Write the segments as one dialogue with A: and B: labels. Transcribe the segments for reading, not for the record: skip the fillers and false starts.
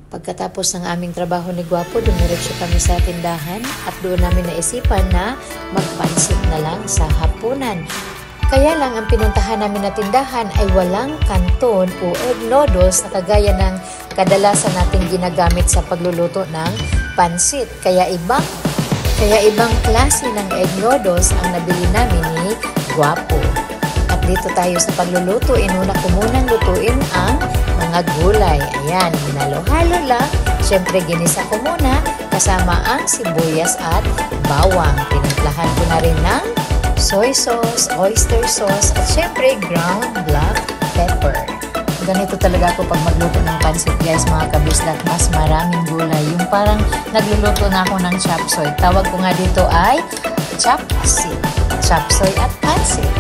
A: Pagkatapos ng aming trabaho ni Gwapo, dumiretso kami sa tindahan at doon namin naisipan na magpansit na lang sa hapunan. Kaya lang ang pinuntahan namin na tindahan ay walang kanton o egg noodles na kagaya ng kadalasan nating ginagamit sa pagluluto ng pansit. Kaya ibang klase ng egg noodles ang nabili namin ni Gwapo. At dito tayo sa pagluluto, inuna ko munang lutuin ang mga gulay. Ayan, hinalo-halo lang. Siyempre, ginisa ko muna kasama ang sibuyas at bawang. Tinimplahan ko na rin ng soy sauce, oyster sauce, at siyempre, ground black pepper. Ganito talaga ako pag magluto ng pansit, guys, mga kabislat. Mas maraming gulay. Yung parang nagluluto na ako ng chop suey. Tawag ko nga dito ay chopsit. Chop suey at pansit.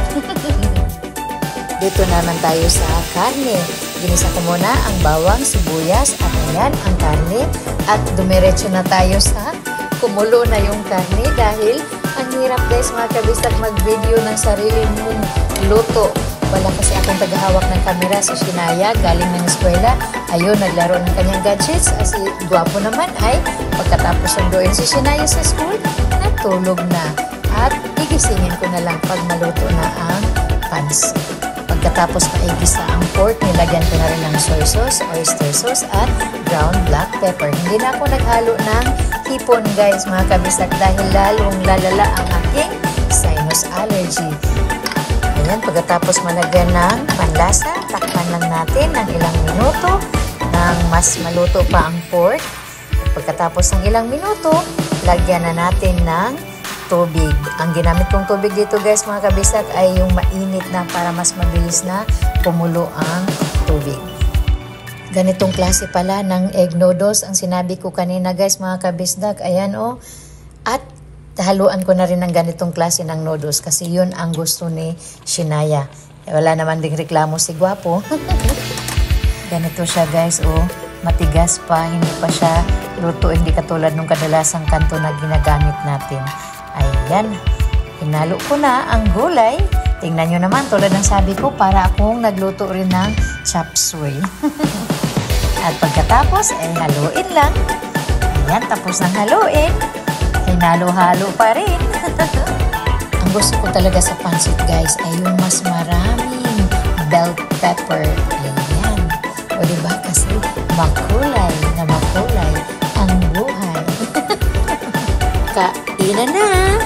A: Dito naman tayo sa karne. Ginisa ko muna ang bawang, sibuyas, at ayan ang karne. At dumiretso na tayo sa kumulo na yung karne dahil ang hirap, guys, mga kabisat, mag-video ng sarili mong luto. Wala kasi akong tagahawak ng kamera, si Shinaya, galing ng eskwela. Ayun, naglaro ng kanyang gadgets. Si Gwapo naman ay pagkatapos sunduin si Shinaya sa school, natulog na. At igisingin ko na lang pag maluto na ang pansit. Pagkatapos maigisa ang pork, nilagyan ko na rin ng soy sauce, oyster sauce, at ground black pepper. Hindi na ako naghalo ng hipon, guys, mga kabisat, dahil lalong lalala ang aking sinus allergy. Ayan, pagkatapos malagyan ng panlasa, takpan lang natin ng ilang minuto nang mas maluto pa ang pork. At pagkatapos ng ilang minuto, lagyan na natin ng tubig. Ang ginamit kong tubig dito, guys, mga kabisat, ay yung mainit na para mas mabilis na kumulo ang tubig. Ganitong klase pala ng egg noodles ang sinabi ko kanina, guys, mga kabisdak. Ayan, oh. At haluan ko na rin ng ganitong klase ng noodles kasi yun ang gusto ni Shinaya. Wala naman ding reklamo si Gwapo. Ganito siya, guys, oh. Matigas pa, hindi pa siya luto, hindi katulad nung kadalasang kanto na ginagamit natin. Ayan, hinalo ko na ang gulay. Tingnan nyo naman, tulad ng sabi ko, para akong nagluto rin ng chop suey. At pagkatapos, haluin lang. Ayan, tapos ng haluin, hinalo-halo pa rin. Ang gusto ko talaga sa pansit, guys, ay yung mas maraming bell pepper. Ayan. O diba, kasi makulay na makulay ang buhay. Kainan na!